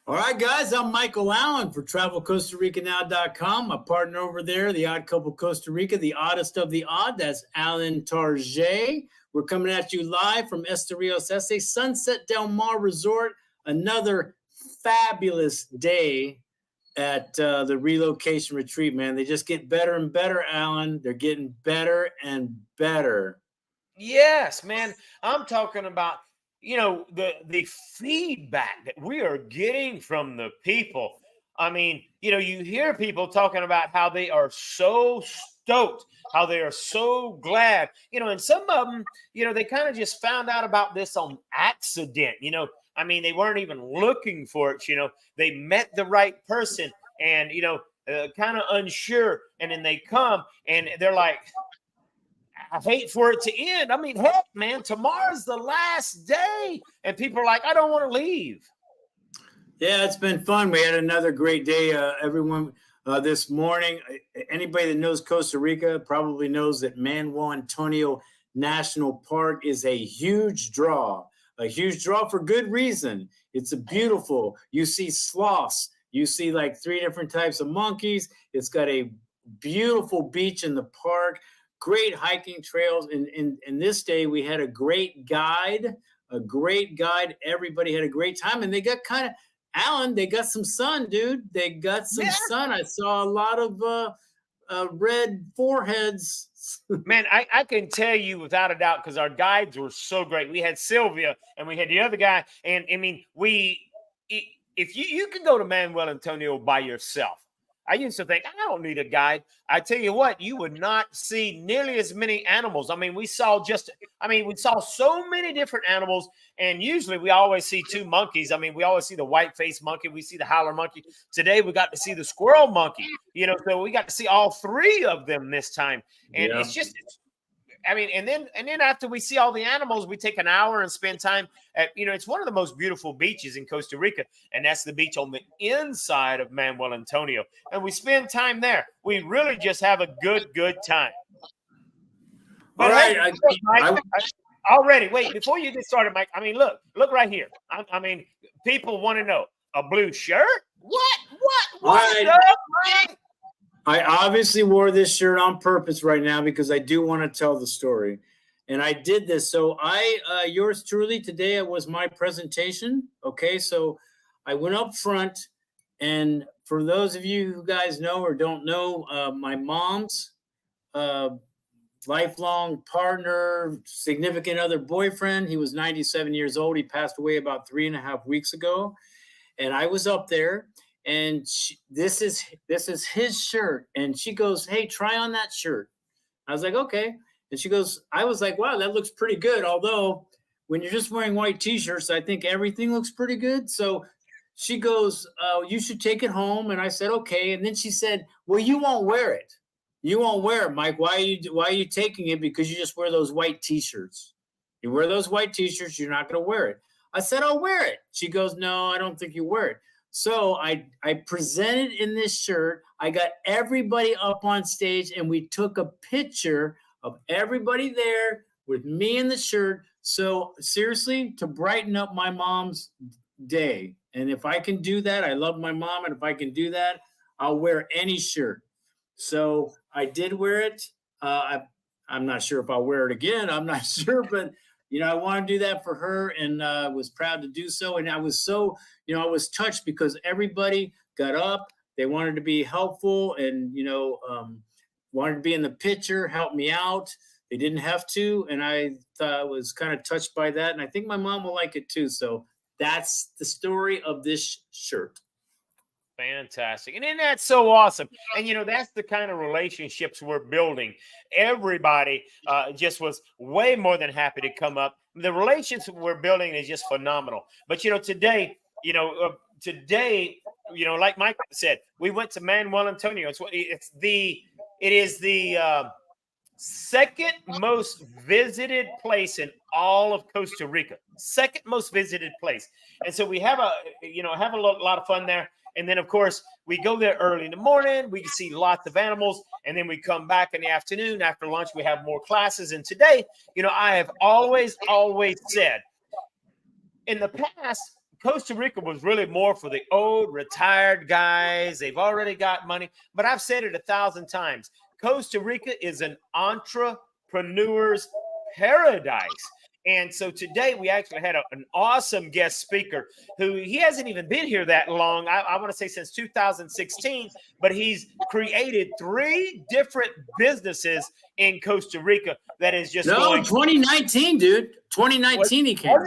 All right, guys, I'm Michael Allen for TravelCostaRicaNow.com. My partner over there, the Odd Couple Costa Rica, the oddest of the odd, that's Alan Tarjay. We're coming at you live from Estoril Ese, Sunset Del Mar Resort. Another fabulous day at the relocation retreat, man. They just get better and better, Alan. They're getting better and better. Yes, man. I'm talking about, the feedback that we are getting from the people. I mean, you hear people talking about how they are so stoked, how they are so glad, and some of them, they kind of just found out about this on accident, I mean, they weren't even looking for it, they met the right person and, kind of unsure. And then they come and they're like, I hate for it to end. I mean, heck, man, tomorrow's the last day. And people are like, I don't want to leave. Yeah, it's been fun. We had another great day. Everyone this morning, anybody that knows Costa Rica probably knows that Manuel Antonio National Park is a huge draw for good reason. It's a beautiful, you see sloths, you see like 3 different types of monkeys. It's got a beautiful beach in the park, great hiking trails. In this day, we had a great guide. Everybody had a great time, and they got kind of, Alan, they got some sun, dude. They got some sun. I saw a lot of red foreheads. Man, I can tell you without a doubt, because our guides were so great. We had Sylvia and we had the other guy. And I mean, if you can go to Manuel Antonio by yourself. I used to think, I don't need a guide. I tell you what, you would not see nearly as many animals. I mean, we saw so many different animals. And usually we always see 2 monkeys. I mean, we always see the white-faced monkey. We see the howler monkey. Today we got to see the squirrel monkey. So we got to see all 3 of them this time. And It's just, I mean, and then after we see all the animals, we take an hour and spend time at, it's one of the most beautiful beaches in Costa Rica, and that's the beach on the inside of Manuel Antonio. And we spend time there. We really just have a good time. But all right, hey, Mike, already, wait, before you get started, Mike, I mean, look right here. I mean, people want to know, a blue shirt? What up, Mike? I obviously wore this shirt on purpose right now because I do want to tell the story. And I did this. So yours truly, today it was my presentation. Okay. So I went up front, and for those of you who guys know or don't know, my mom's lifelong partner, significant other boyfriend, he was 97 years old. He passed away about 3.5 weeks ago. And I was up there. And this is his shirt. And she goes, hey, try on that shirt. I was like, okay. And she goes, I was like, wow, that looks pretty good. Although when you're just wearing white T-shirts, I think everything looks pretty good. So she goes, you should take it home. And I said, okay. And then she said, well, you won't wear it. You won't wear it, Mike. Why are you taking it? Because you just wear those white T-shirts. You wear those white T-shirts, you're not going to wear it. I said, I'll wear it. She goes, no, I don't think you wear it. So I presented in this shirt. I got everybody up on stage, and we took a picture of everybody there with me in the shirt. So seriously, to brighten up my mom's day. And if I can do that, I love my mom. And if I can do that, I'll wear any shirt. So I did wear it. I'm not sure if I'll wear it again. I'm not sure, but I want to do that for her, and was proud to do so. And I was so, I was touched because everybody got up. They wanted to be helpful and, wanted to be in the picture, help me out. They didn't have to. And I thought I was kind of touched by that. And I think my mom will like it too. So that's the story of this shirt. Fantastic. And then that's so awesome. And, that's the kind of relationships we're building. Everybody just was way more than happy to come up. The relationship we're building is just phenomenal. But, today, like Mike said, we went to Manuel Antonio. It is the second most visited place in all of Costa Rica. Second most visited place. And so we have a lot of fun there. And then, of course, we go there early in the morning. We see lots of animals. And then we come back in the afternoon. After lunch, we have more classes. And today, I have always said, in the past, Costa Rica was really more for the old retired guys. They've already got money. But I've said it 1,000 times. Costa Rica is an entrepreneur's paradise. And so today we actually had an awesome guest speaker who he hasn't even been here that long. I want to say since 2016, but he's created 3 different businesses in Costa Rica that is just going. 2019, dude. 2019 he came.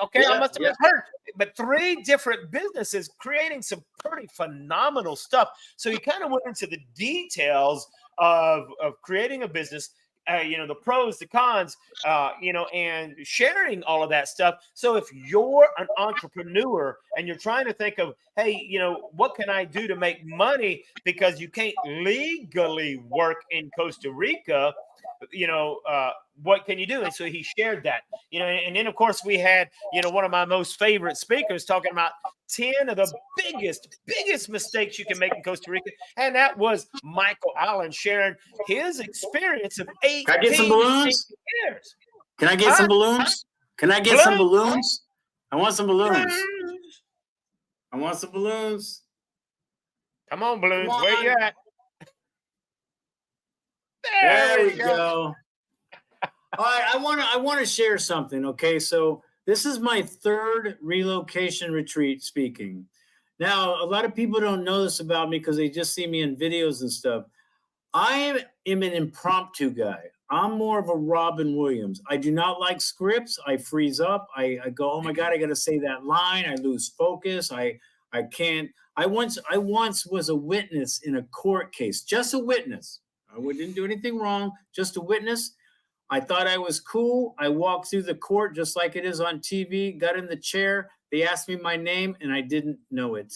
Okay, Yeah, I must have misheard. But 3 different businesses creating some pretty phenomenal stuff. So he kind of went into the details of creating a business. The pros, the cons, and sharing all of that stuff. So if you're an entrepreneur and you're trying to think of, hey, what can I do to make money because you can't legally work in Costa Rica, what can you do? And so he shared that, and then of course we had, one of my most favorite speakers talking about 10 of the biggest mistakes you can make in Costa Rica. And that was Michael Allen sharing his experience of 18 Can I get some balloons? years. Can I get some balloons? Can I get some balloons? I want some balloons. I want some balloons. Come on, balloons. Where you at? There we go. All right, I want to share something. Okay, so this is my 3rd relocation retreat speaking. Now, a lot of people don't know this about me because they just see me in videos and stuff. I am an impromptu guy. I'm more of a Robin Williams. I do not like scripts. I freeze up. I go, oh my God, I got to say that line. I lose focus. I can't. I once was a witness in a court case, just a witness. I didn't do anything wrong, just a witness. I thought I was cool. I walked through the court just like it is on TV, got in the chair. They asked me my name and I didn't know it.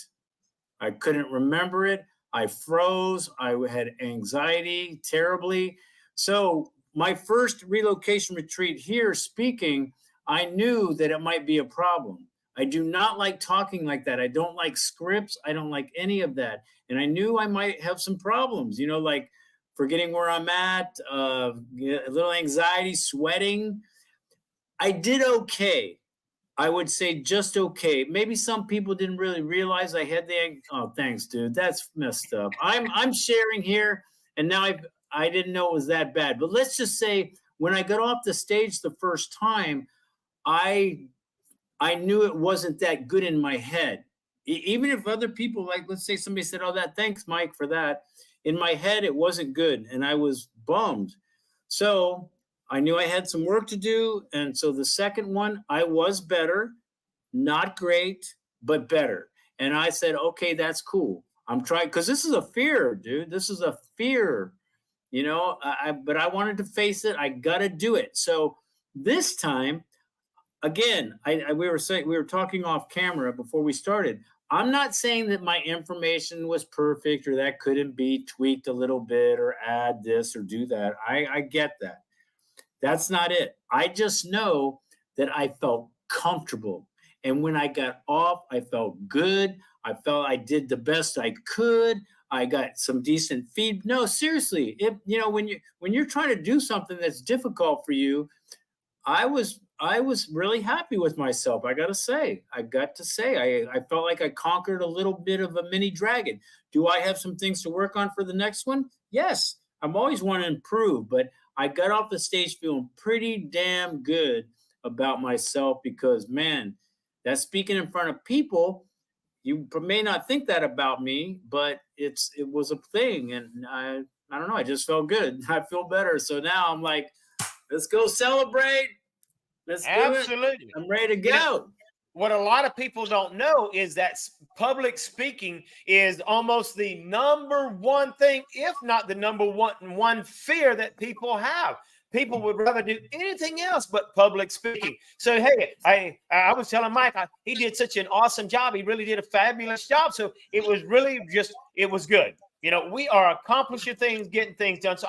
I couldn't remember it. I froze. I had anxiety terribly. So my first relocation retreat here speaking, I knew that it might be a problem. I do not like talking like that. I don't like scripts. I don't like any of that. And I knew I might have some problems, like forgetting where I'm at, a little anxiety, sweating. I did okay. I would say just okay. Maybe some people didn't really realize I had oh, thanks, dude. That's messed up. I'm sharing here, and now I didn't know it was that bad. But let's just say when I got off the stage the first time, I knew it wasn't that good in my head. Even if other people, like, let's say somebody said, oh, thanks, Mike, for that. In my head, it wasn't good, and I was bummed. So I knew I had some work to do. And so the second one, I was better, not great, but better. And I said, okay, that's cool. I'm trying, because this is a fear, dude. This is a fear, but I wanted to face it. I got to do it. So this time, again, we were talking off camera before we started. I'm not saying that my information was perfect or that couldn't be tweaked a little bit or add this or do that. I get that. That's not it. I just know that I felt comfortable. And when I got off, I felt good. I felt I did the best I could. I got some decent feed. No, seriously, when you're trying to do something that's difficult for you, I was really happy with myself. I got to say, I felt like I conquered a little bit of a mini dragon. Do I have some things to work on for the next one? Yes, I'm always want to improve, but I got off the stage feeling pretty damn good about myself because, man, that speaking in front of people, you may not think that about me, but it was a thing. And I don't know, I just felt good. I feel better. So now I'm like, let's go celebrate. Let's do it. Absolutely. I'm ready to go. What a lot of people don't know is that public speaking is almost the number one thing, if not the number one fear that people have. People would rather do anything else but public speaking. So, hey, I was telling Mike, he did such an awesome job. He really did a fabulous job. So it was really it was good. We are accomplishing things, getting things done. So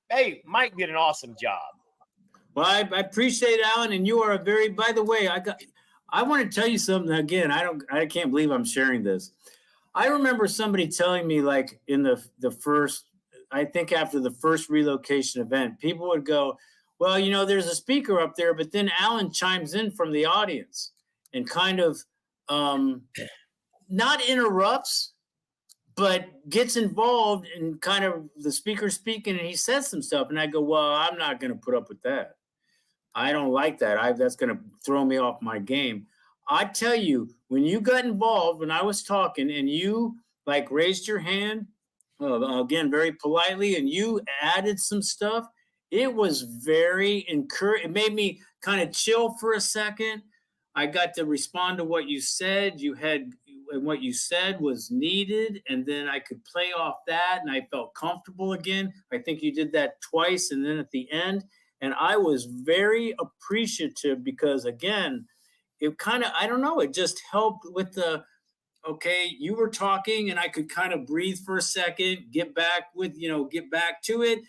hey, Mike did an awesome job. Well, I appreciate Alan, and you are by the way, I want to tell you something again. I can't believe I'm sharing this. I remember somebody telling me, like, in the first, I think after the first relocation event, people would go, well, there's a speaker up there, but then Alan chimes in from the audience and kind of not interrupts, but gets involved in kind of the speaker speaking, and he says some stuff, and I go, well, I'm not going to put up with that. I don't like that. That's going to throw me off my game. I tell you, when you got involved, when I was talking, and you like raised your hand, again, very politely, and you added some stuff, it was very encouraging. It made me kind of chill for a second. I got to respond to what you said. And what you said was needed, and then I could play off that, and I felt comfortable again. I think you did that twice, and then at the end, and I was very appreciative because, again, it kind of, I don't know, it just helped with the, okay, you were talking, and I could kind of breathe for a second, get back to it.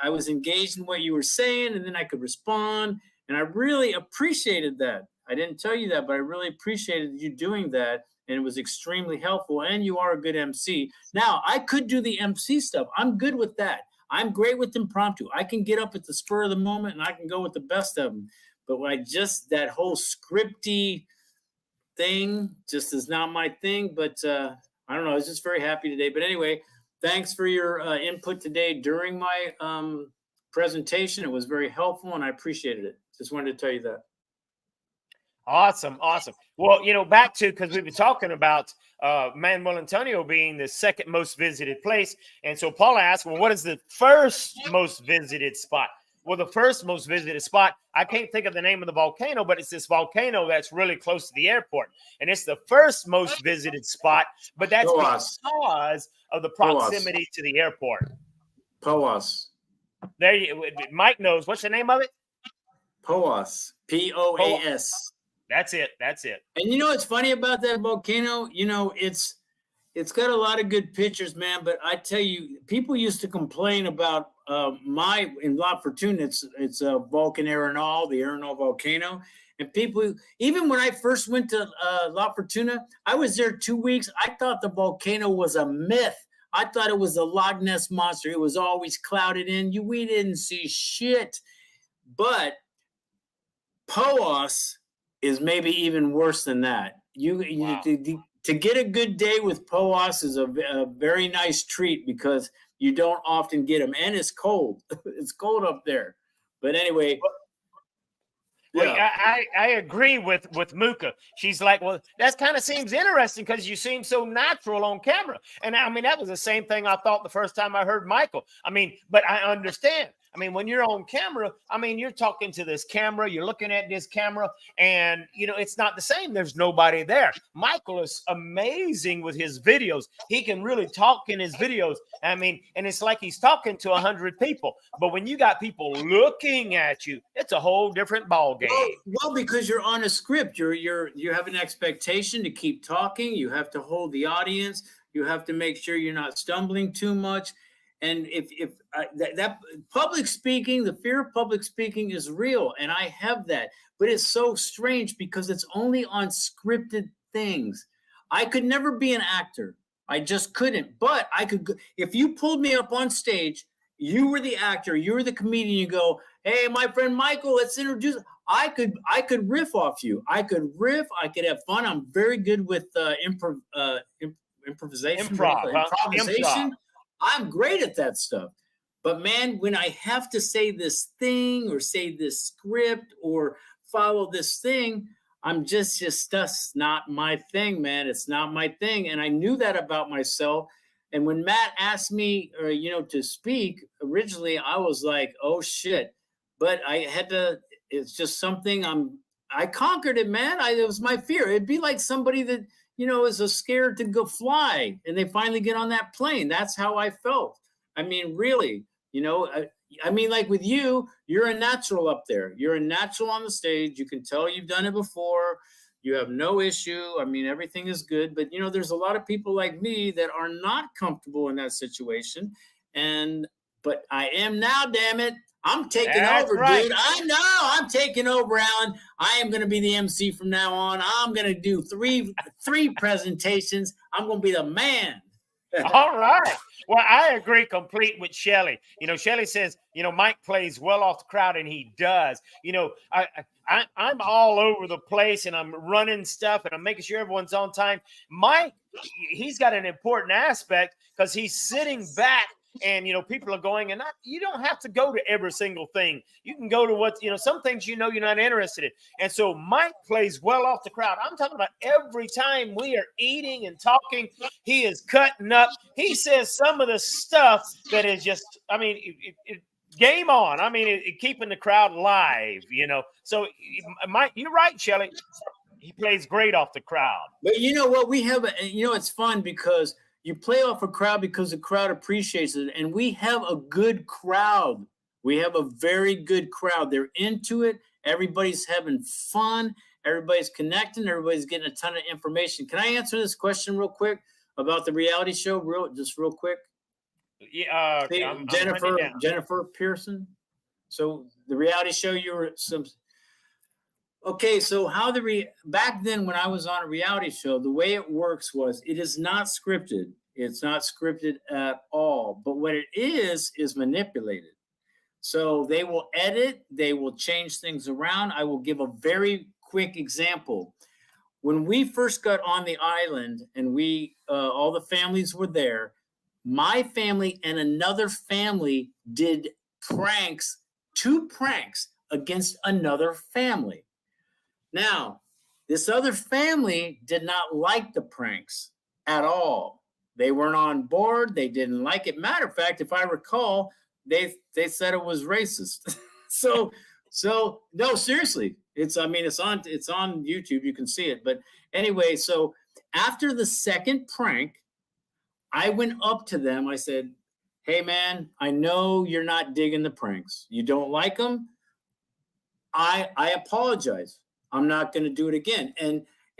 I was engaged in what you were saying, and then I could respond, and I really appreciated that. I didn't tell you that, but I really appreciated you doing that. And it was extremely helpful. And you are a good MC. Now, I could do the MC stuff. I'm good with that. I'm great with impromptu. I can get up at the spur of the moment, and I can go with the best of them. But that whole scripty thing just is not my thing. But I don't know. I was just very happy today. But anyway, thanks for your input today during my presentation. It was very helpful, and I appreciated it. Just wanted to tell you that. Awesome. Well, back to, because we've been talking about Manuel Antonio being the second most visited place. And so Paula asked, well, what is the first most visited spot? Well, the first most visited spot, I can't think of the name of the volcano, but it's this volcano that's really close to the airport. And it's the first most visited spot, but that's because of the proximity to the airport. Poas. Mike knows. What's the name of it? Poas. Poas. That's it. And you know what's funny about that volcano? It's got a lot of good pictures, man. But I tell you, people used to complain about in La Fortuna, it's a Volcan Arenal, the Arenal volcano. And people, even when I first went to La Fortuna, I was there 2 weeks. I thought the volcano was a myth. I thought it was a Loch Ness monster. It was always clouded in. We didn't see shit. But Poas is maybe even worse than that. To get a good day with Poas is a very nice treat because you don't often get them, and it's cold. It's cold up there. But anyway, well, I agree with Muka. She's like, well, that kind of seems interesting because you seem so natural on camera. And I mean, that was the same thing I thought the first time I heard Michael. I mean, but I understand. I mean, when you're on camera, I mean, you're talking to this camera, you're looking at this camera, and, it's not the same. There's nobody there. Michael is amazing with his videos. He can really talk in his videos. I mean, and it's like he's talking to 100 people. But when you got people looking at you, it's a whole different ball game. Well, because you're on a script. You have an expectation to keep talking. You have to hold the audience. You have to make sure you're not stumbling too much. And if that public speaking, the fear of public speaking is real, and I have that, but it's so strange because it's only on scripted things. I could never be an actor. I just couldn't, but I could. If you pulled me up on stage, you were the actor, you were the comedian, you go, hey, my friend Michael, let's introduce. I could riff off you. I could riff. I could have fun. I'm very good with improvisation. Improvisation. I'm great at that stuff. But man, when I have to say this thing or say this script or follow this thing, I'm just that's not my thing, man. It's not my thing. And I knew that about myself. And when Matt asked me, to speak originally, I was like, oh shit. But I had to, it's just something I conquered it, man. It was my fear. It'd be like somebody that, is scared to go fly and they finally get on that plane. That's how I felt. I mean, really, I mean, like with you, you're a natural up there. You're a natural on the stage. You can tell you've done it before. You have no issue. I mean, everything is good. But, there's a lot of people like me that are not comfortable in that situation. But I am now, damn it. I'm taking over, right, dude. I know I'm taking over, Alan. I am going to be the MC from now on. I'm going to do three presentations. I'm going to be the man. All right. Well, I agree complete with Shelley. Shelley says, Mike plays well off the crowd, and he does. I'm all over the place, and I'm running stuff, and I'm making sure everyone's on time. Mike, he's got an important aspect because he's sitting back, and people are going, and you don't have to go to every single thing. You can go to what some things you're not interested in. And so Mike plays well off the crowd. I'm talking about every time we are eating and talking, he is cutting up. He says some of the stuff that is just, game on. Keeping the crowd live, So Mike, you're right, Shelley. He plays great off the crowd. But you know what? We have, it's fun because you play off a crowd because the crowd appreciates it. And we have a good crowd. We have a very good crowd. They're into it. Everybody's having fun. Everybody's connecting. Everybody's getting a ton of information. Can I answer this question real quick about the reality show? Real quick. Yeah, Jennifer Pearson. So the reality show, okay, so back then when I was on a reality show, the way it works was it is not scripted. It's not scripted at all. But what it is manipulated. So they will edit, they will change things around. I will give a very quick example. When we first got on the island and all the families were there, my family and another family did two pranks against another family. Now, this other family did not like the pranks at all. They weren't on board. They didn't like it. Matter of fact, if I recall, they said it was racist. so no, seriously, it's on YouTube. You can see it. But anyway, so after the second prank, I went up to them. I said, "Hey, man, I know you're not digging the pranks. You don't like them. I apologize. I'm not going to do it again."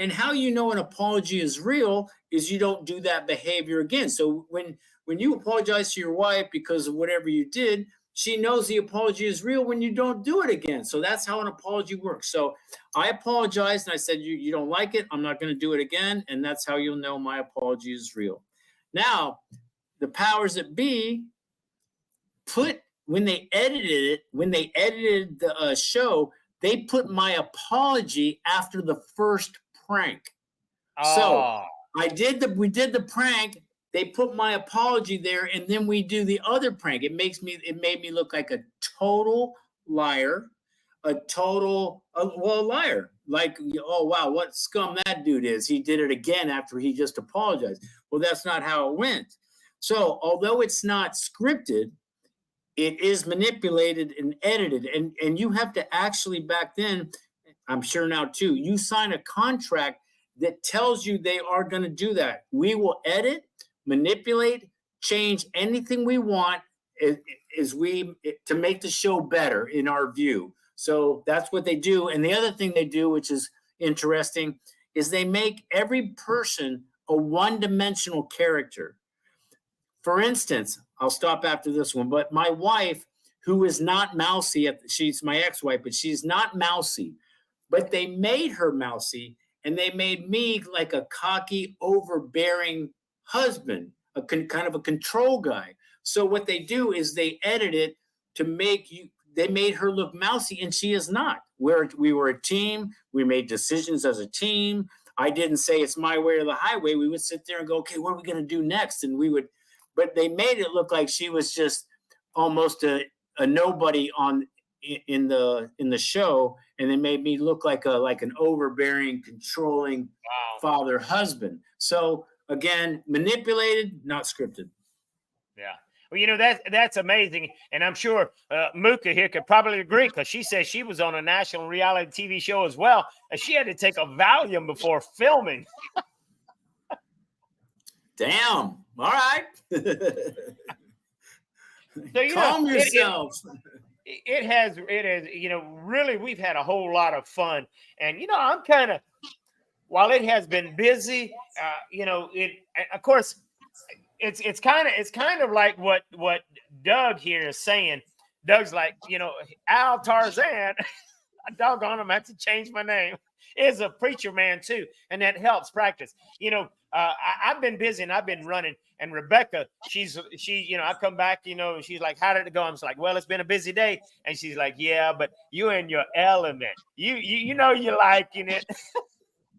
And how an apology is real is you don't do that behavior again. So when you apologize to your wife because of whatever you did, she knows the apology is real when you don't do it again. So that's how an apology works. So I apologized and I said, you don't like it. I'm not going to do it again. And that's how you'll know my apology is real. Now, the powers that be when they edited the show, they put my apology after the first prank. Oh. So we did the prank. They put my apology there, and then we do the other prank. It made me look like a total liar, a liar. Like, oh wow, what scum that dude is. He did it again after he just apologized. Well, that's not how it went. So although it's not scripted, it is manipulated and edited. And you have to actually, back then, I'm sure now too, you sign a contract that tells you they are going to do that. We will edit, manipulate, change anything we want to make the show better in our view. So that's what they do. And the other thing they do, which is interesting, is they make every person a one-dimensional character. For instance, I'll stop after this one, but my wife, who is not mousy, she's my ex-wife, but she's not mousy, but they made her mousy, and they made me like a cocky, overbearing husband, kind of a control guy. So what they do is they edit it to they made her look mousy, and she is not. We were a team. We made decisions as a team. I didn't say it's my way or the highway. We would sit there and go, okay, what are we going to do next? And but they made it look like she was just almost a nobody in the show, and they made me look like an overbearing, controlling father husband. So again, manipulated, not scripted. Yeah. Well, that's amazing, and I'm sure Muka here could probably agree, because she says she was on a national reality TV show as well, and she had to take a Valium before filming. Damn. All right. So calm yourself. It has, really, we've had a whole lot of fun, and I'm kind of, while it has been busy, of course, it's kind of like what Doug here is saying. Doug's like, Al Tarzan. Doggone, I'm going to have to change my name. is a preacher man too, and that helps practice. I've been busy and I've been running. And Rebecca, she, I come back, and she's like, "How did it go?" I'm just like, "Well, it's been a busy day." And she's like, "Yeah, but you're in your element. You're liking it."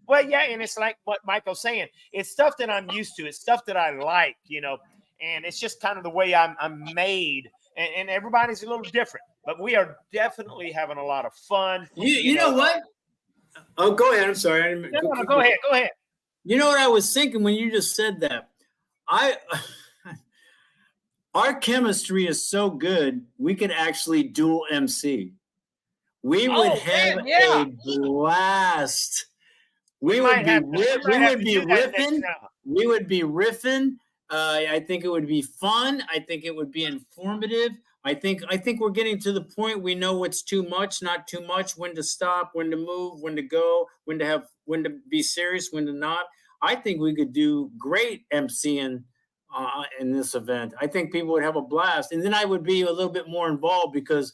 Well, yeah, and it's like what Michael's saying. It's stuff that I'm used to. It's stuff that I like, and it's just kind of the way I'm made. And everybody's a little different, but we are definitely having a lot of fun. You know what? Oh, go ahead. I'm sorry. No, go ahead. Go ahead. You know what I was thinking when you just said that? Our chemistry is so good, we could actually dual MC. We would have a blast. We would be riffing. I think it would be fun. I think it would be informative. I think we're getting to the point we know what's too much, not too much, when to stop, when to move, when to go, when to be serious, when to not. I think we could do great MCing in this event. I think people would have a blast. And then I would be a little bit more involved because,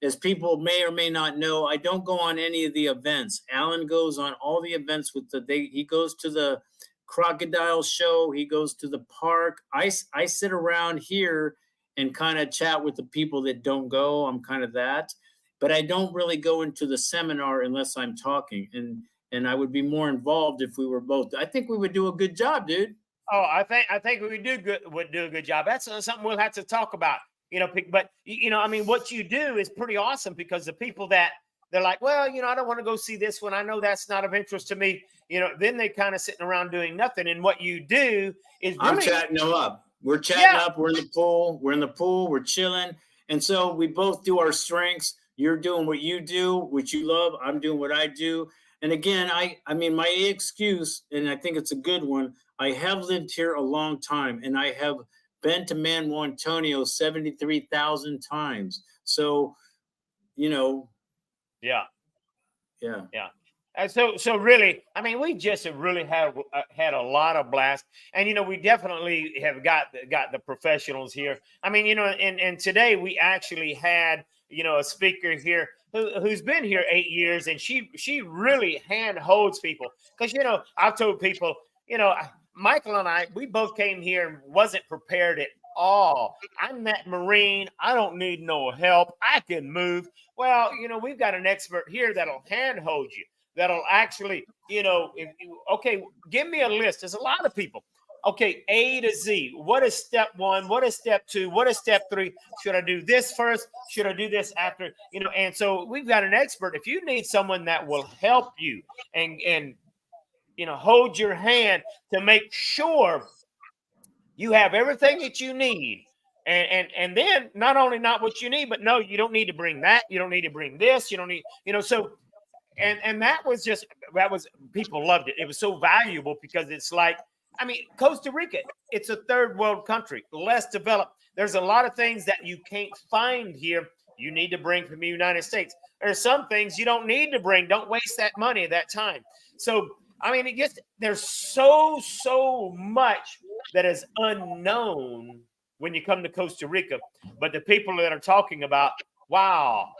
as people may or may not know, I don't go on any of the events. Alan goes on all the events he goes to the crocodile show. He goes to the park. I sit around here and kind of chat with the people that don't go. I'm kind of that, but I don't really go into the seminar unless I'm talking, and I would be more involved if we were both. I think we would do a good job, dude. Oh, I think we would do a good job. That's something we'll have to talk about. But what you do is pretty awesome, because the people that they're like, well, I don't want to go see this one. I know that's not of interest to me. Then they kind of sitting around doing nothing. And what you do is I'm chatting them up. We're chatting up. We're in the pool. We're chilling. And so we both do our strengths. You're doing what you do, what you love. I'm doing what I do. And again, I mean, my excuse, and I think it's a good one, I have lived here a long time, and I have been to Manuel Antonio 73,000 times. So, Yeah. And so really, I mean, we just have really had a lot of blast, and we definitely have got the professionals here. I mean, and today we actually had a speaker here who's been here 8 years, and she really hand holds people, because I've told people, Michael and I, we both came here and wasn't prepared at all. I'm that Marine. I don't need no help. I can move. Well, we've got an expert here that'll handhold you. That'll actually, okay, give me a list. There's a lot of people. Okay, A to Z. What is step one? What is step two? What is step three? Should I do this first? Should I do this after? And so we've got an expert. If you need someone that will help you and hold your hand to make sure you have everything that you need. And then not only not what you need, but no, you don't need to bring that. You don't need to bring this. You don't need, so, and that was people loved it. It was so valuable, because it's like, I mean, Costa Rica, it's a third world country, less developed. There's a lot of things that you can't find here. You need to bring from the United States. There's some things you don't need to bring. Don't waste that money, that time. So, I mean, there's so much that is unknown when you come to Costa Rica. But the people that are talking about, wow,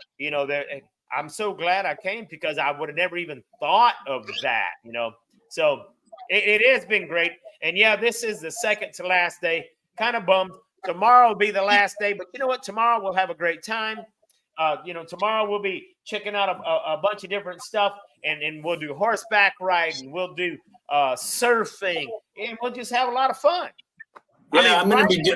I'm so glad I came, because I would have never even thought of that, So it has been great. And yeah, this is the second to last day. Kind of bummed. Tomorrow will be the last day, but you know what? Tomorrow we'll have a great time. Tomorrow we'll be checking out a bunch of different stuff, and we'll do horseback riding, we'll do surfing, and we'll just have a lot of fun. Yeah, I'm going to be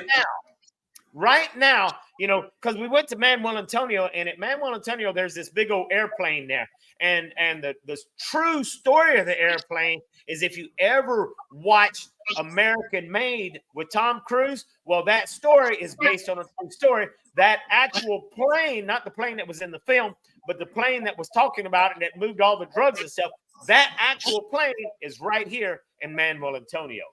right now, because we went to Manuel Antonio, and at Manuel Antonio, there's this big old airplane there. And the true story of the airplane is, if you ever watched American Made with Tom Cruise, well, that story is based on a true story. That actual plane, not the plane that was in the film, but the plane that was talking about it, that moved all the drugs and stuff, that actual plane is right here in Manuel Antonio.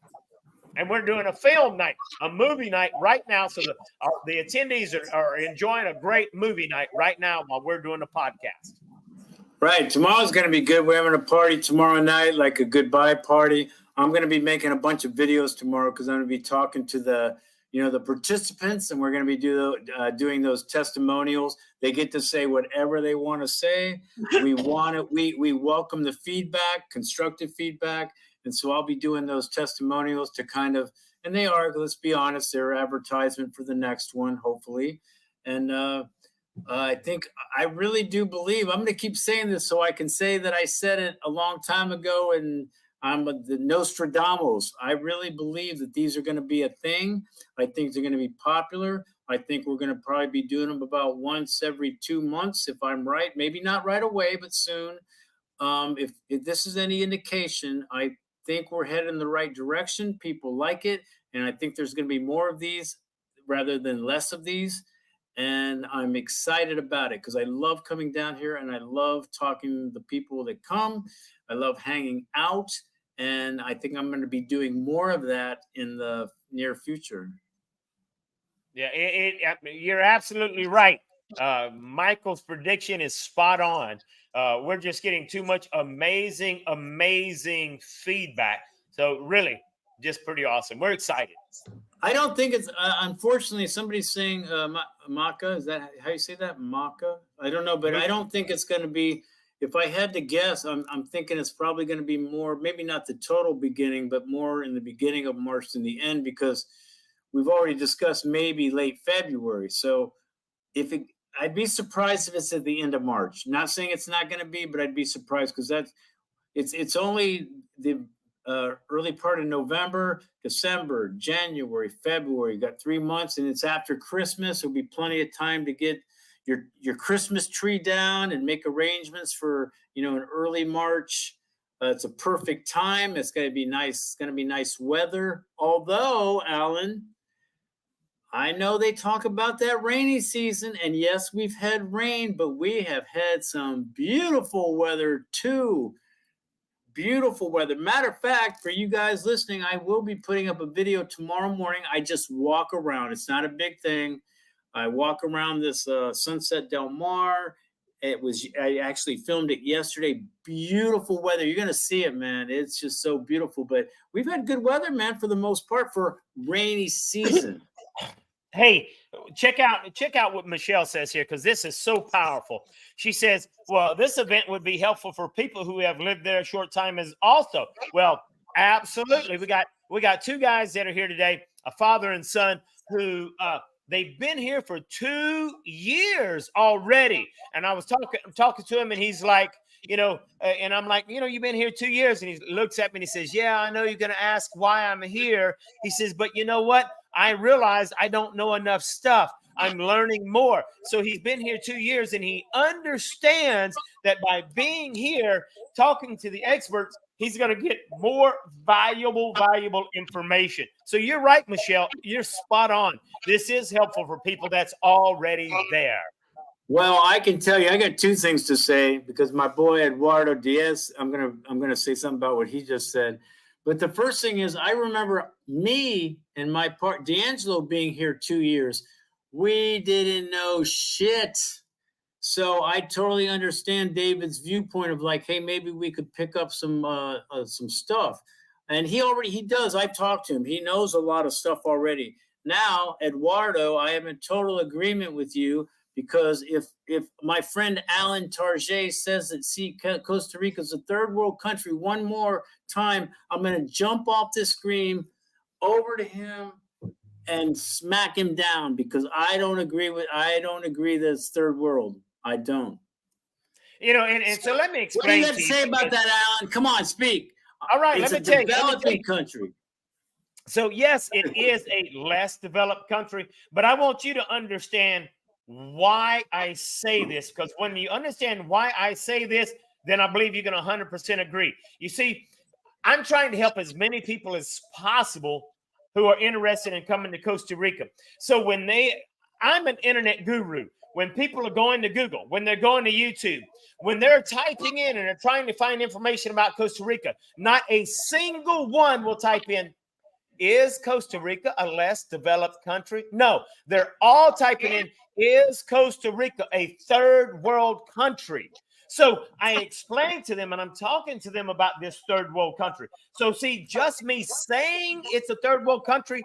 And we're doing a film night, a movie night right now. So the attendees are enjoying a great movie night right now while we're doing the podcast. Right. Tomorrow's going to be good. We're having a party tomorrow night, like a goodbye party. I'm going to be making a bunch of videos tomorrow, because I'm going to be talking to the the participants, and we're going to be doing those testimonials. They get to say whatever they want to say. We welcome the feedback, constructive feedback. And so I'll be doing those testimonials to kind of, and they are, let's be honest, they're advertisement for the next one, hopefully. And I think I really do believe, I'm going to keep saying this so I can say that I said it a long time ago, and I'm the Nostradamus. I really believe that these are going to be a thing. I think they're going to be popular. I think we're going to probably be doing them about once every 2 months, if I'm right. Maybe not right away, but soon. If this is any indication, I think we're headed in the right direction. People like it. And I think there's going to be more of these rather than less of these. And I'm excited about it because I love coming down here and I love talking to the people that come. I love hanging out. And I think I'm going to be doing more of that in the near future. Yeah, you're absolutely right. Michael's prediction is spot on. We're just getting too much amazing feedback. So really, just pretty awesome. We're excited. I don't think it's, unfortunately, somebody's saying maca. Is that how you say that? Maca? I don't know, but I don't think it's going to be, if I had to guess, I'm thinking it's probably going to be more, maybe not the total beginning, but more in the beginning of March than the end, because we've already discussed maybe late February. So I'd be surprised if it's at the end of March. Not saying it's not going to be, but I'd be surprised because it's only the early part of November, December, January, February. You got 3 months, and it's after Christmas. There'll be plenty of time to get your Christmas tree down and make arrangements for an early March. It's a perfect time. It's going to be nice. It's going to be nice weather. Although, Alan, I know they talk about that rainy season, and yes, we've had rain, but we have had some beautiful weather too. Beautiful weather. Matter of fact, for you guys listening, I will be putting up a video tomorrow morning. I just walk around. It's not a big thing. I walk around this Sunset Del Mar. I actually filmed it yesterday. Beautiful weather. You're going to see it, man. It's just so beautiful. But we've had good weather, man, for the most part, for rainy season. Hey, check out what Michelle says here, because this is so powerful. She says, well, this event would be helpful for people who have lived there a short time as also. Well, absolutely. We got two guys that are here today, a father and son who they've been here for 2 years already. And I was talking to him, and he's like, and I'm like, you've been here 2 years. And he looks at me and he says, yeah, I know you're going to ask why I'm here. He says, but you know what? I realized I don't know enough stuff. I'm learning more. So he's been here 2 years, and he understands that by being here, talking to the experts, he's going to get more valuable information. So you're right, Michelle. You're spot on. This is helpful for people that's already there. Well, I can tell you, I got two things to say because my boy Eduardo Diaz, I'm gonna say something about what he just said. But the first thing is, I remember me and my part, D'Angelo, being here 2 years. We didn't know shit. So I totally understand David's viewpoint of like, hey, maybe we could pick up some stuff. And he does. I've talked to him. He knows a lot of stuff already. Now, Eduardo, I am in total agreement with you, because if my friend Alan Target says that Costa Rica is a third world country one more time, I'm going to jump off this screen over to him and smack him down, because I don't agree that it's third world. I don't. And so let me explain. What do you have to say about that, Alan? Come on, speak. All right, it's a developing country. So yes, it is a less developed country, but I want you to understand why I say this, because when you understand why I say this, then I believe you're going to 100% agree. You see, I'm trying to help as many people as possible who are interested in coming to Costa Rica. So I'm an internet guru. When people are going to Google, when they're going to YouTube, when they're typing in and they're trying to find information about Costa Rica, not a single one will type in, is Costa Rica a less developed country? No, they're all typing in, is Costa Rica a third world country? So I explained to them, and I'm talking to them about this third world country. So see, just me saying it's a third world country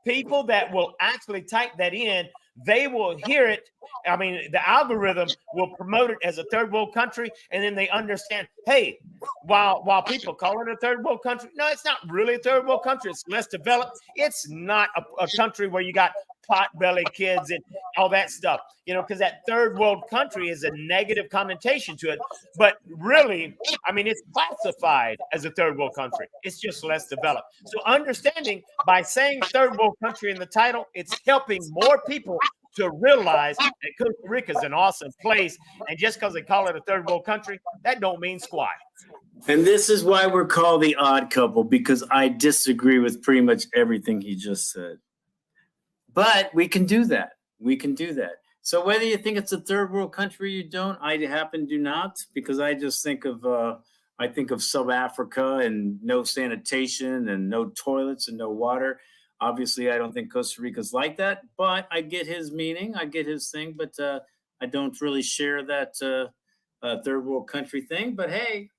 people that will actually type that in, they will hear it. I mean, the algorithm will promote it as a third world country, and then they understand, hey, while people call it a third world country, no, it's not really a third world country. It's less developed. It's not a country where you got pot-belly kids and all that stuff, because that third world country is a negative connotation to it. But really, I mean, it's classified as a third world country. It's just less developed. So understanding by saying third world country in the title, it's helping more people to realize that Costa Rica is an awesome place. And just because they call it a third world country, that don't mean squat. And this is why we're called the odd couple, because I disagree with pretty much everything he just said. But we can do that. We can do that. So whether you think it's a third world country or you don't, I happen to do not, because I just think of South Africa and no sanitation and no toilets and no water. Obviously, I don't think Costa Rica's like that, but I get his meaning. I get his thing, but I don't really share that third world country thing. But hey,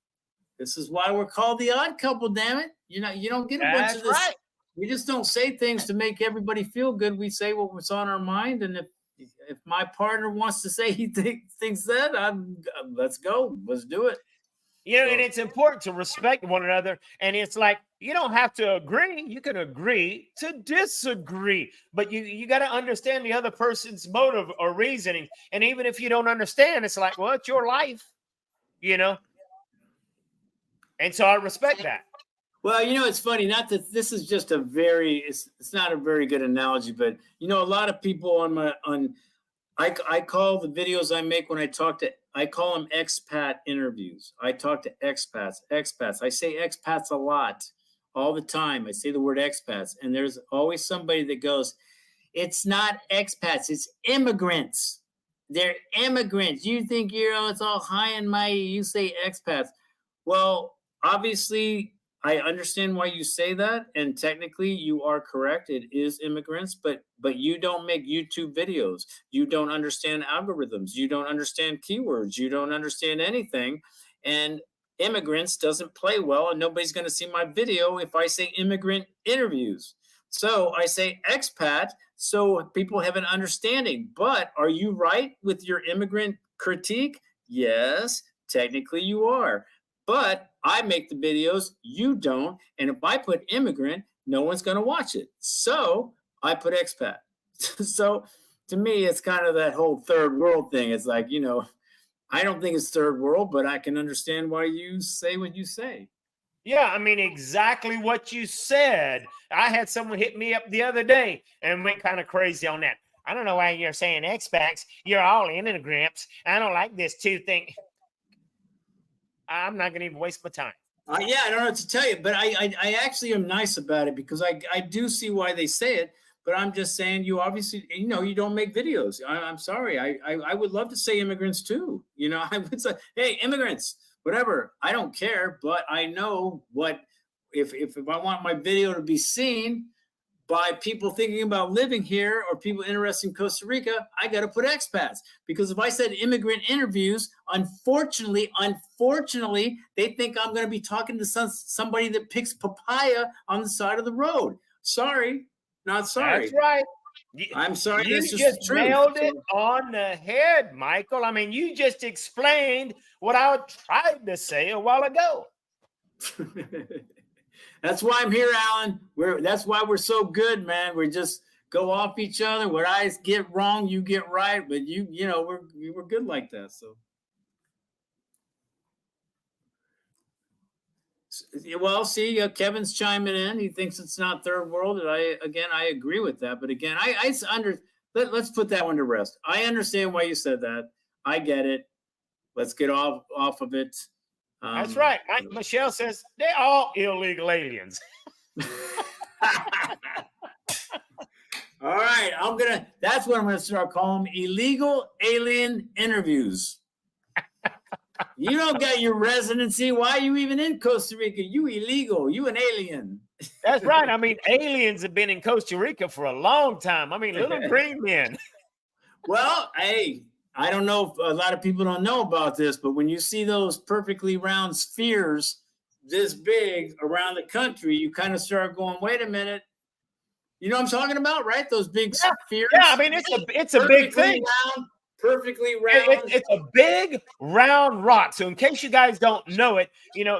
this is why we're called the odd couple, damn it. You don't get a bunch of this. Right. We just don't say things to make everybody feel good. We say what's on our mind. And if my partner wants to say he thinks that, let's go. Let's do it. And it's important to respect one another. And it's like, you don't have to agree. You can agree to disagree. But you got to understand the other person's motive or reasoning. And even if you don't understand, it's like, well, it's your life, And so I respect that. Well, it's funny. Not that this is just it's not a very good analogy, but a lot of people I call the videos I make when I call them expat interviews. I talk to expats. I say expats a lot, all the time. I say the word expats, and there's always somebody that goes, "It's not expats, it's immigrants. They're immigrants. You think it's all high and mighty. You say expats." Well, obviously, I understand why you say that, and technically you are correct. It is immigrants, but you don't make YouTube videos. You don't understand algorithms. You don't understand keywords. You don't understand anything. And immigrants doesn't play well, and nobody's going to see my video if I say immigrant interviews. So I say expat, so people have an understanding. But are you right with your immigrant critique? Yes, technically you are. But I make the videos, you don't. And if I put immigrant, no one's going to watch it. So I put expat. So to me, it's kind of that whole third world thing. It's like, I don't think it's third world, but I can understand why you say what you say. Yeah, I mean, exactly what you said. I had someone hit me up the other day and went kind of crazy on that. I don't know why you're saying expats. You're all immigrants. I don't like this two thing. I'm not going to even waste my time. Yeah, I don't know what to tell you, but I actually am nice about it, because I do see why they say it, but I'm just saying you obviously, you don't make videos. I'm sorry. I would love to say immigrants too. I would say, hey, immigrants, whatever. I don't care, but I know what, if I want my video to be seen by people thinking about living here or people interested in Costa Rica, I got to put expats, because if I said immigrant interviews, unfortunately, they think I'm going to be talking to somebody that picks papaya on the side of the road. Sorry, not sorry. That's right. I'm sorry. You just nailed it on the head, Michael. I mean, you just explained what I tried to say a while ago. That's why I'm here, Alan. That's why we're so good, man. We just go off each other. What I get wrong, you get right. But we're good like that. So, well, see, Kevin's chiming in. He thinks it's not third world. And I agree with that. But again, let's put that one to rest. I understand why you said that. I get it. Let's get off of it. That's right. Michelle says they're all illegal aliens. All right. That's what I'm going to start calling them, illegal alien interviews. You don't got your residency. Why are you even in Costa Rica? You illegal. You an alien. That's right. I mean, aliens have been in Costa Rica for a long time. I mean, little green men. Well, hey, I don't know if a lot of people don't know about this, but when you see those perfectly round spheres this big around the country, you kind of start going, wait a minute. You know what I'm talking about, right? Those big Yeah, spheres. yeah. I mean, it's a big thing. Perfectly round. It's a big round rock. So in case you guys don't know it,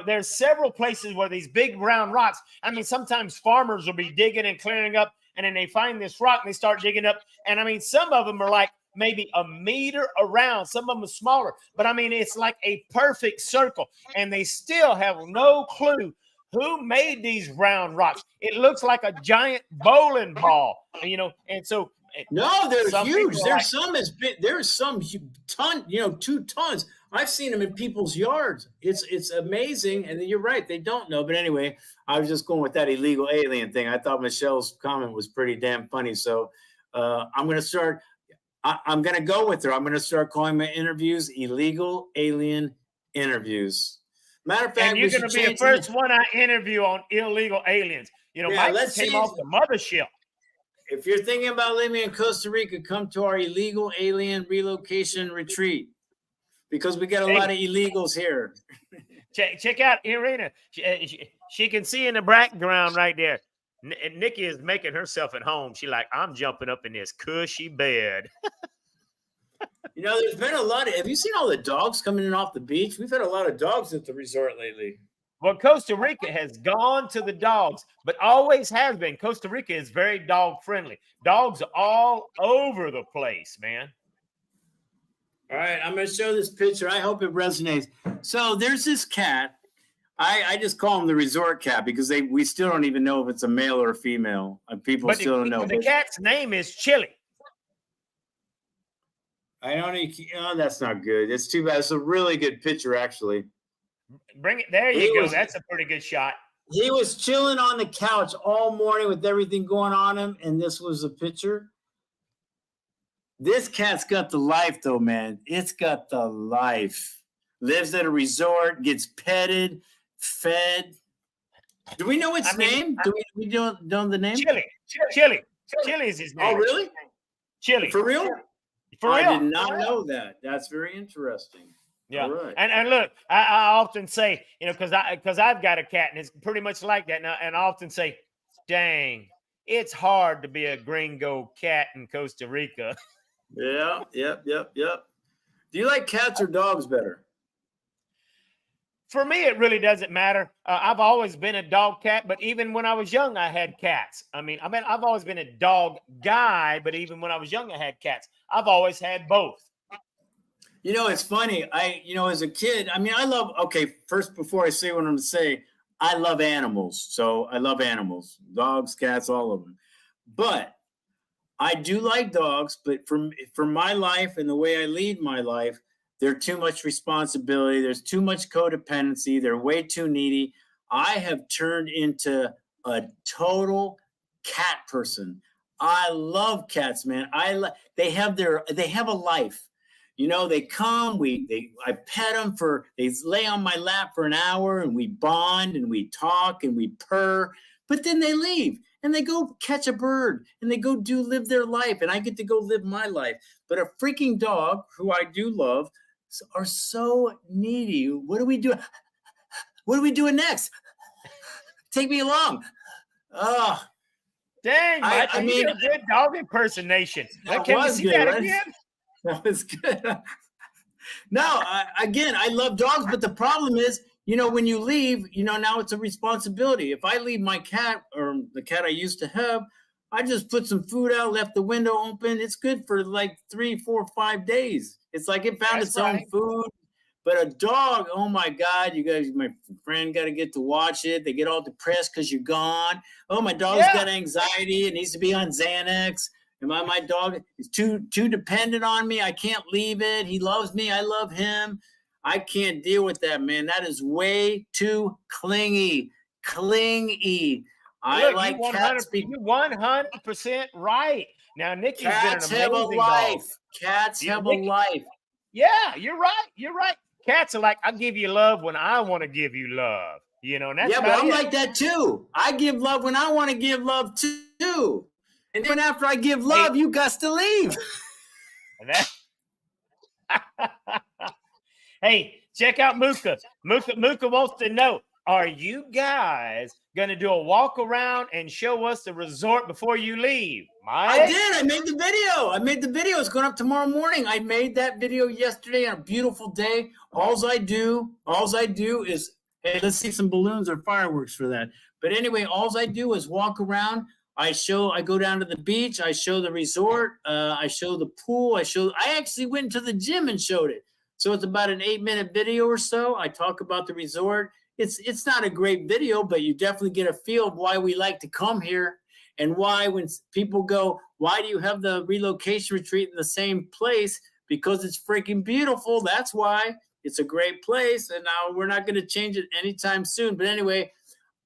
there's several places where these big round rocks. I mean, sometimes farmers will be digging and clearing up, and then they find this rock and they start digging up. And I mean, some of them are like maybe a meter around. Some of them are smaller, but I mean, it's like a perfect circle, and they still have no clue who made these round rocks. It looks like a giant bowling ball, and so. No, they're huge. There's There's some as big. There's some ton. 2 tons. I've seen them in people's yards. It's amazing. And you're right. They don't know. But anyway, I was just going with that illegal alien thing. I thought Michelle's comment was pretty damn funny. So I'm going to start. I'm going to go with her. I'm going to start calling my interviews illegal alien interviews. Matter of fact, and you're going to be the first one I interview on illegal aliens. Mike came off the mothership. If you're thinking about living in Costa Rica, come to our illegal alien relocation retreat because we got a lot of illegals here. Check out Irina. She can see in the background right there. Nikki is making herself at home. She like, I'm jumping up in this cushy bed. There's been a lot of, have you seen all the dogs coming in off the beach? We've had a lot of dogs at the resort lately. Well, Costa Rica has gone to the dogs, but always has been. Costa Rica is very dog friendly. Dogs are all over the place, man. All right, I'm going to show this picture. I hope it resonates. So there's this cat. I just call him the resort cat because we still don't even know if it's a male or a female. People still don't know. The cat's name is Chili. I don't. Oh, that's not good. It's too bad. It's a really good picture, actually. Bring it. There you go. That's a pretty good shot. He was chilling on the couch all morning with everything going on him, and this was a picture. This cat's got the life, though, man. It's got the life. Lives at a resort, gets petted, fed. Do we know its name? Do we know the name? Chili. Chili is his name. Oh, really? Chili. For real? For real. I did not know that. That's very interesting. Yeah, right. and look, I often say, because I've got a cat and it's pretty much like that now, and I often say, dang, it's hard to be a gringo cat in Costa Rica. Yeah, yep. Do you like cats or dogs better? For me, it really doesn't matter. I've always been a dog cat, but even when I was young, I had cats. I've always been a dog guy, but even when I was young, I had cats. I've always had both. It's funny. As a kid, first, before I say what I'm going to say, I love animals. So I love animals, dogs, cats, all of them. But I do like dogs, but for my life and the way I lead my life, they're too much responsibility. There's too much codependency. They're way too needy. I have turned into a total cat person. I love cats, man. They have a life. They come, I pet them they lay on my lap for an hour and we bond and we talk and we purr, but then they leave and they go catch a bird and they go live their life and I get to go live my life. But a freaking dog, who I do love, are so needy. What do we do? What are we doing next? Take me along. Oh, dang, Mike, you did a good dog impersonation. Can we see that again? That was good. No, I love dogs, but the problem is, when you leave, now it's a responsibility. If I leave my cat or the cat I used to have, I just put some food out, left the window open. It's good for like 3, 4, 5 days. It's like it found its own food. But a dog, oh my God, you guys, my friend got to get to watch it. They get all depressed because you're gone. Oh, my dog's got anxiety. It needs to be on Xanax. And my dog is too dependent on me. I can't leave it. He loves me. I love him. I can't deal with that, man. That is way too clingy. I like cats. You're 100% right. Now, Nikki's cats been an amazing have a life. dog. Cats have a life. Yeah, you're right. Cats are like, I give you love when I want to give you love. And that's but I'm like that too. I give love when I want to give love too. And then after I give love, you got to leave. Hey, check out Muka. Muka wants to know, are you guys going to do a walk around and show us the resort before you leave? Mike? I did. I made the video. It's going up tomorrow morning. I made that video yesterday on a beautiful day. Alls I do is, hey, let's see some balloons or fireworks for that. But anyway, alls I do is walk around. I go down to the beach. I show the resort. I show the pool. I actually went to the gym and showed it. So it's about an 8-minute video or so. I talk about the resort. It's not a great video, but you definitely get a feel of why we like to come here and why when people go, why do you have the relocation retreat in the same place? Because it's freaking beautiful. That's why. It's a great place. And now we're not going to change it anytime soon. But anyway,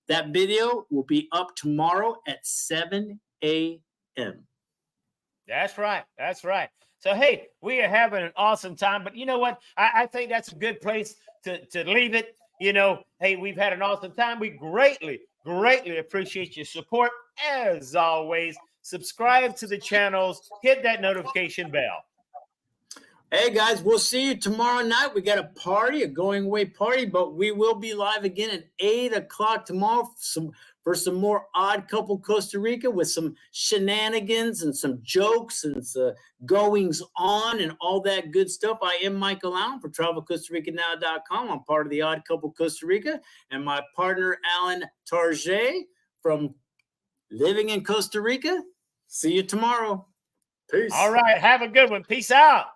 that video will be up tomorrow at 7 a.m. That's right. That's right. So, hey, we are having an awesome time. But you know what? I think that's a good place to leave it. You know, hey, we've had an awesome time. We greatly appreciate your support. As always, subscribe to the channels, hit that notification bell. Hey, guys, we'll see you tomorrow night. We got a party, a going away party, but we will be live again at 8 o'clock tomorrow for some more Odd Couple Costa Rica with some shenanigans and some jokes and goings on and all that good stuff. I am Michael Allen for TravelCostaRicaNow.com. I'm part of the Odd Couple Costa Rica, and my partner, Alan Target from Living in Costa Rica. See you tomorrow. Peace. All right. Have a good one. Peace out.